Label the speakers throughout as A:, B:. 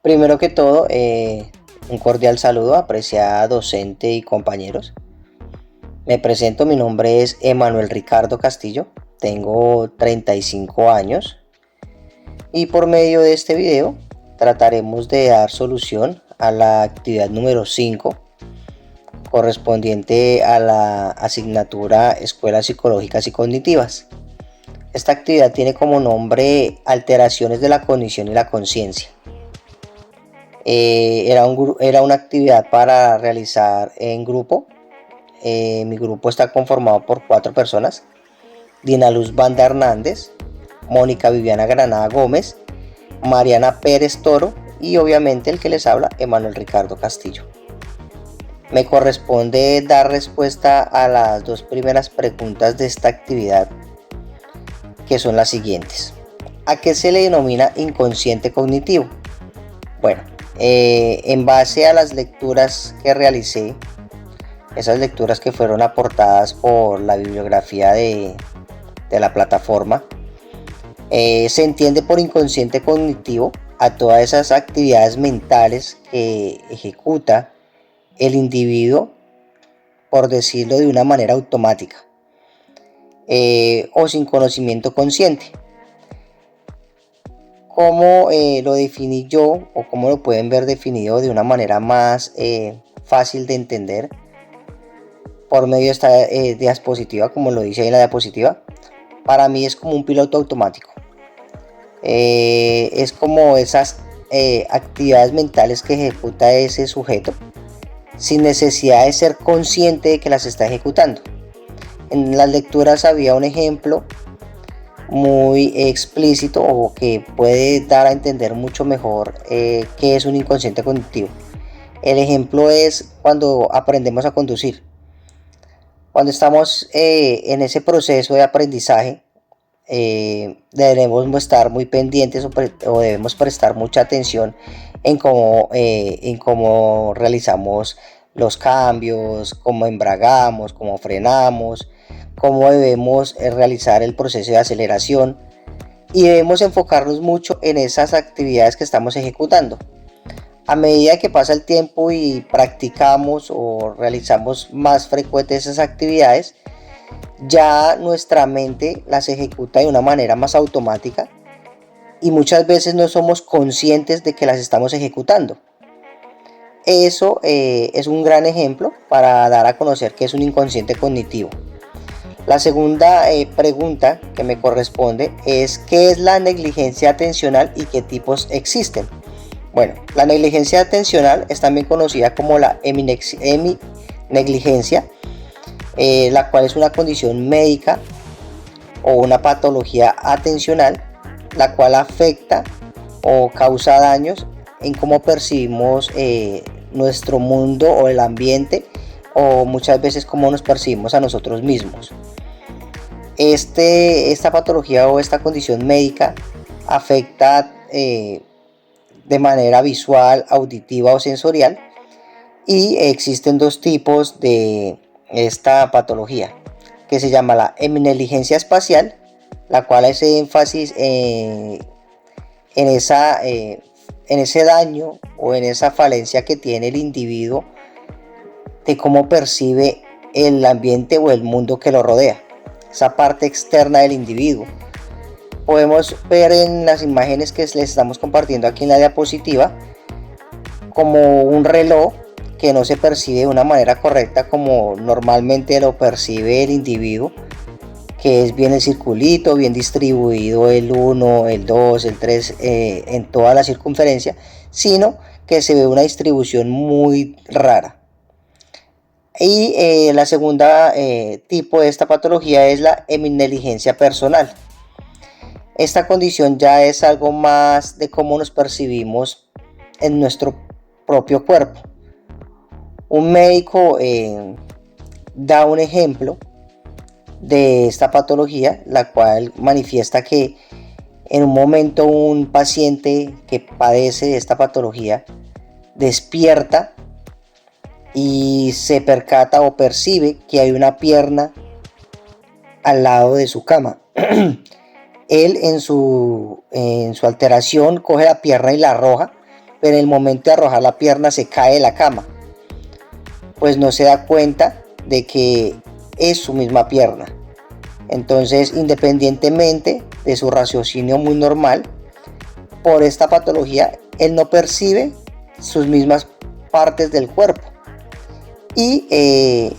A: Primero que todo, un cordial saludo, apreciada docente y compañeros. Me presento, mi nombre es Emanuel Ricardo Castillo, tengo 35 años y por medio de este video trataremos de dar solución a la actividad número 5 correspondiente a la asignatura Escuelas Psicológicas y Cognitivas. Esta actividad tiene como nombre Alteraciones de la Cognición y la Conciencia. Era una actividad para realizar en grupo. Mi grupo está conformado por 4 personas: Dina Luz Banda Hernández, Mónica Viviana Granada Gómez, Mariana Pérez Toro y obviamente el que les habla, Emanuel Ricardo Castillo. Me corresponde dar respuesta a las 2 primeras preguntas de esta actividad, que son las siguientes. ¿A qué se le denomina inconsciente cognitivo? Bueno, en base a las lecturas que realicé, esas lecturas que fueron aportadas por la bibliografía de la plataforma, se entiende por inconsciente cognitivo a todas esas actividades mentales que ejecuta el individuo, por decirlo de una manera automática, o sin conocimiento consciente. ¿Cómo lo definí yo, o cómo lo pueden ver definido de una manera más fácil de entender? Por medio de esta diapositiva, como lo dice ahí en la diapositiva, para mí es como un piloto automático. Es como esas actividades mentales que ejecuta ese sujeto sin necesidad de ser consciente de que las está ejecutando. En las lecturas había un ejemplo muy explícito, o que puede dar a entender mucho mejor qué es un inconsciente cognitivo. El ejemplo es cuando aprendemos a conducir. Cuando estamos en ese proceso de aprendizaje, debemos estar muy pendientes o debemos prestar mucha atención en cómo realizamos los cambios, cómo embragamos, cómo frenamos, cómo debemos realizar el proceso de aceleración, y debemos enfocarnos mucho en esas actividades que estamos ejecutando. A medida que pasa el tiempo y practicamos o realizamos más frecuentes esas actividades, ya nuestra mente las ejecuta de una manera más automática y muchas veces no somos conscientes de que las estamos ejecutando. Eso es un gran ejemplo para dar a conocer qué es un inconsciente cognitivo. La segunda pregunta que me corresponde es: ¿qué es la negligencia atencional y qué tipos existen? Bueno, la negligencia atencional es también conocida como la heminegligencia, la cual es una condición médica o una patología atencional, la cual afecta o causa daños en cómo percibimos nuestro mundo o el ambiente, o muchas veces cómo nos percibimos a nosotros mismos. Esta patología o esta condición médica afecta de manera visual, auditiva o sensorial, y existen 2 tipos de esta patología, que se llama la heminegligencia espacial, la cual hace énfasis en ese daño o en esa falencia que tiene el individuo de cómo percibe el ambiente o el mundo que lo rodea, esa parte externa del individuo. Podemos ver en las imágenes que les estamos compartiendo aquí en la diapositiva como un reloj que no se percibe de una manera correcta como normalmente lo percibe el individuo, que es bien el circulito, bien distribuido el 1, el 2, el 3 en toda la circunferencia, sino que se ve una distribución muy rara. Y la segunda tipo de esta patología es la heminegligencia personal. Esta condición ya es algo más de cómo nos percibimos en nuestro propio cuerpo. Un médico da un ejemplo de esta patología, la cual manifiesta que en un momento un paciente que padece de esta patología despierta y se percata o percibe que hay una pierna al lado de su cama. Él en su alteración coge la pierna y la arroja, pero en el momento de arrojar la pierna se cae de la cama, pues no se da cuenta de que es su misma pierna. Entonces, independientemente de su raciocinio muy normal, por esta patología él no percibe sus mismas partes del cuerpo y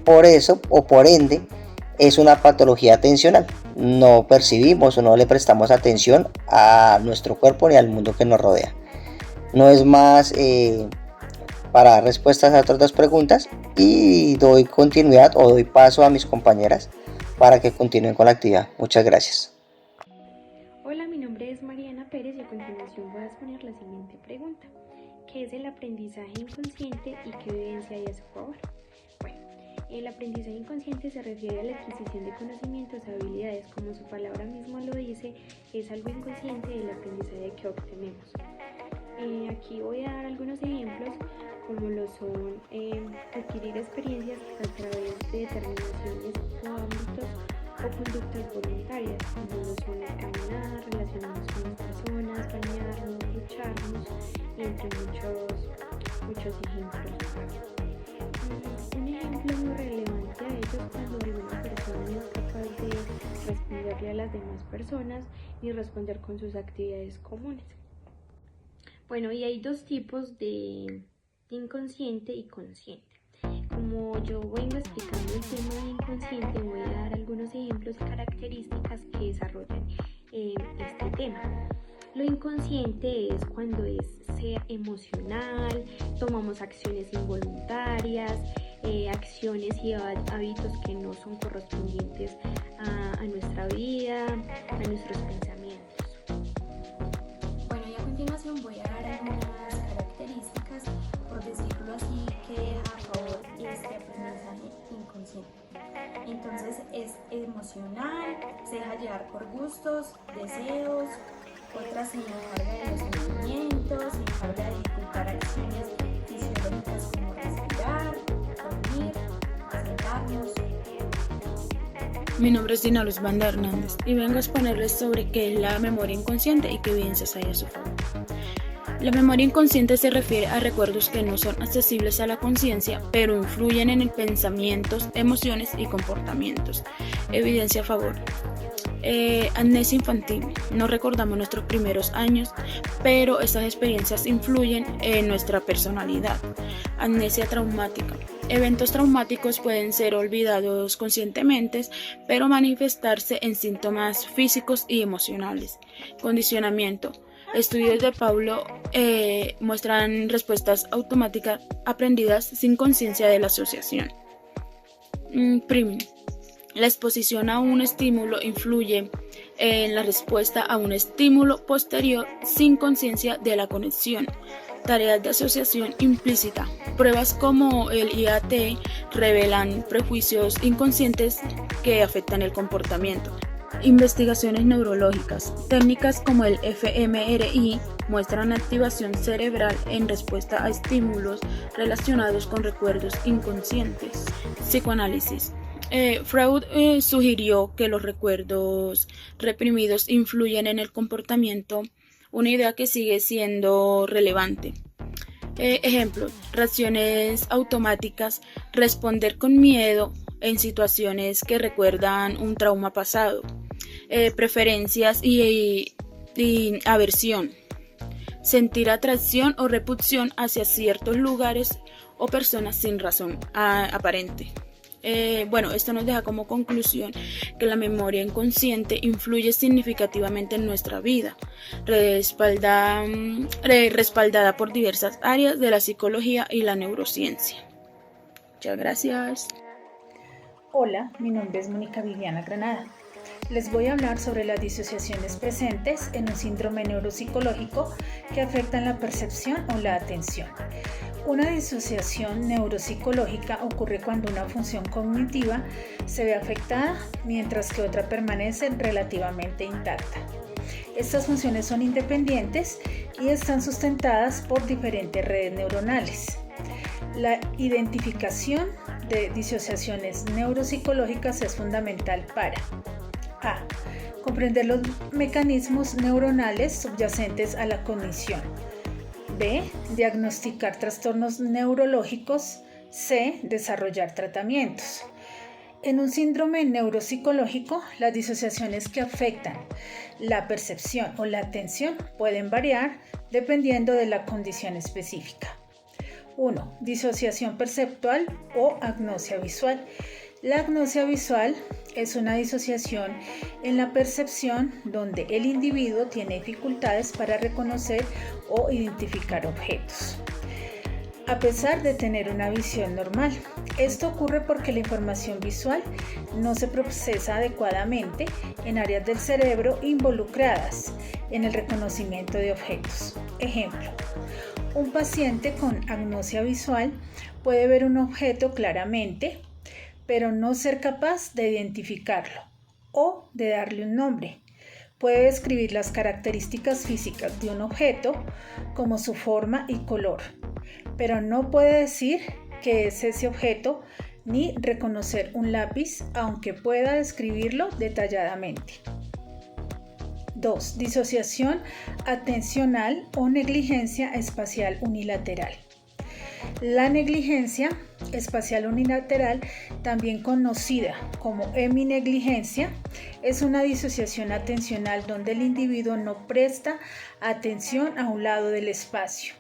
A: por eso o por ende es una patología atencional. No percibimos o no le prestamos atención a nuestro cuerpo ni al mundo que nos rodea. No es más para dar respuestas a otras dos preguntas, y doy continuidad o doy paso a mis compañeras para que continúen con la actividad. Muchas gracias.
B: Hola, mi nombre es Mariana Pérez y a continuación voy a exponer la siguiente pregunta. ¿Qué es el aprendizaje inconsciente y qué evidencia hay a su favor? Bueno, el aprendizaje inconsciente se refiere a la adquisición de conocimientos y habilidades, como su palabra mismo lo dice, es algo inconsciente del aprendizaje que obtenemos. Aquí voy a dar algunos ejemplos, como lo son adquirir experiencias a través de determinaciones o ámbitos o conductas voluntarias, como lo son el caminar, relacionarnos con las personas, bañarnos, ducharnos, y entre muchos ejemplos. Un ejemplo muy relevante a ello es cuando alguna persona no es capaz de responderle a las demás personas ni responder con sus actividades comunes. Bueno, y hay dos tipos de inconsciente y consciente. Como yo vengo explicando el tema de inconsciente, voy a dar algunos ejemplos y características que desarrollan este tema. Lo inconsciente es cuando es ser emocional, tomamos acciones involuntarias, acciones y hábitos que no son correspondientes a nuestra vida, a nuestros pensamientos.
C: Bueno, y a continuación voy a dar algunas características, por decirlo así, que deja a favor este aprendizaje inconsciente. Entonces es emocional, se deja llevar por gustos, deseos. Otras se encarga de los sentimientos, se encarga de ejecutar acciones fisiológicas como respirar, dormir, sentarnos.
D: Mi nombre es Dina Luz Banda Hernández y vengo a exponerles sobre qué es la memoria inconsciente y qué evidencias hay a su favor. La memoria inconsciente se refiere a recuerdos que no son accesibles a la conciencia, pero influyen en pensamientos, emociones y comportamientos. Evidencia a favor. Amnesia infantil. No recordamos nuestros primeros años, pero estas experiencias influyen en nuestra personalidad. Amnesia traumática. Eventos traumáticos pueden ser olvidados conscientemente, pero manifestarse en síntomas físicos y emocionales. Condicionamiento. Estudios de Paulo muestran respuestas automáticas aprendidas sin conciencia de la asociación. Priming. La exposición a un estímulo influye en la respuesta a un estímulo posterior sin conciencia de la conexión. Tareas de asociación implícita. Pruebas como el IAT revelan prejuicios inconscientes que afectan el comportamiento. Investigaciones neurológicas. Técnicas como el fMRI muestran activación cerebral en respuesta a estímulos relacionados con recuerdos inconscientes. Psicoanálisis. Freud sugirió que los recuerdos reprimidos influyen en el comportamiento, una idea que sigue siendo relevante. Ejemplos: reacciones automáticas, responder con miedo en situaciones que recuerdan un trauma pasado, preferencias y aversión, sentir atracción o repulsión hacia ciertos lugares o personas sin razón aparente. Esto nos deja como conclusión que la memoria inconsciente influye significativamente en nuestra vida, respaldada por diversas áreas de la psicología y la neurociencia. Muchas gracias.
E: Hola, mi nombre es Mónica Viviana Granada. Les voy a hablar sobre las disociaciones presentes en un síndrome neuropsicológico que afectan la percepción o la atención. Una disociación neuropsicológica ocurre cuando una función cognitiva se ve afectada mientras que otra permanece relativamente intacta. Estas funciones son independientes y están sustentadas por diferentes redes neuronales. La identificación de disociaciones neuropsicológicas es fundamental para a. Comprender los mecanismos neuronales subyacentes a la cognición. B. Diagnosticar trastornos neurológicos. C. Desarrollar tratamientos. En un síndrome neuropsicológico, las disociaciones que afectan la percepción o la atención pueden variar dependiendo de la condición específica. 1. Disociación perceptual o agnosia visual. La agnosia visual es una disociación en la percepción donde el individuo tiene dificultades para reconocer o identificar objetos, a pesar de tener una visión normal. Esto ocurre porque la información visual no se procesa adecuadamente en áreas del cerebro involucradas en el reconocimiento de objetos. Ejemplo, un paciente con agnosia visual puede ver un objeto claramente, pero no ser capaz de identificarlo o de darle un nombre. Puede describir las características físicas de un objeto, como su forma y color, pero no puede decir qué es ese objeto ni reconocer un lápiz, aunque pueda describirlo detalladamente. 2. Disociación atencional o negligencia espacial unilateral. La negligencia espacial unilateral, también conocida como heminegligencia, es una disociación atencional donde el individuo no presta atención a un lado del espacio,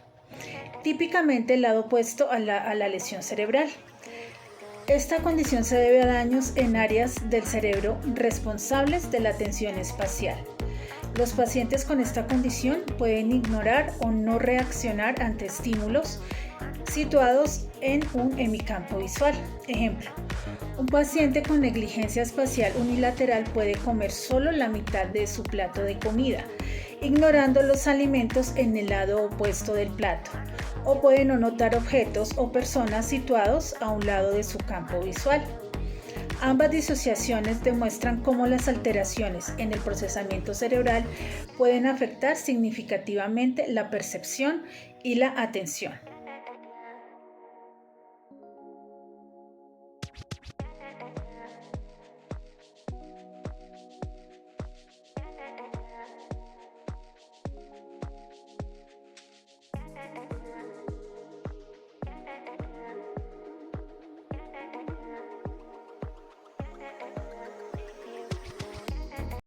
E: típicamente el lado opuesto a la lesión cerebral. Esta condición se debe a daños en áreas del cerebro responsables de la atención espacial. Los pacientes con esta condición pueden ignorar o no reaccionar ante estímulos situados en un hemicampo visual. Ejemplo, un paciente con negligencia espacial unilateral puede comer solo la mitad de su plato de comida, ignorando los alimentos en el lado opuesto del plato, o puede no notar objetos o personas situados a un lado de su campo visual. Ambas disociaciones demuestran cómo las alteraciones en el procesamiento cerebral pueden afectar significativamente la percepción y la atención.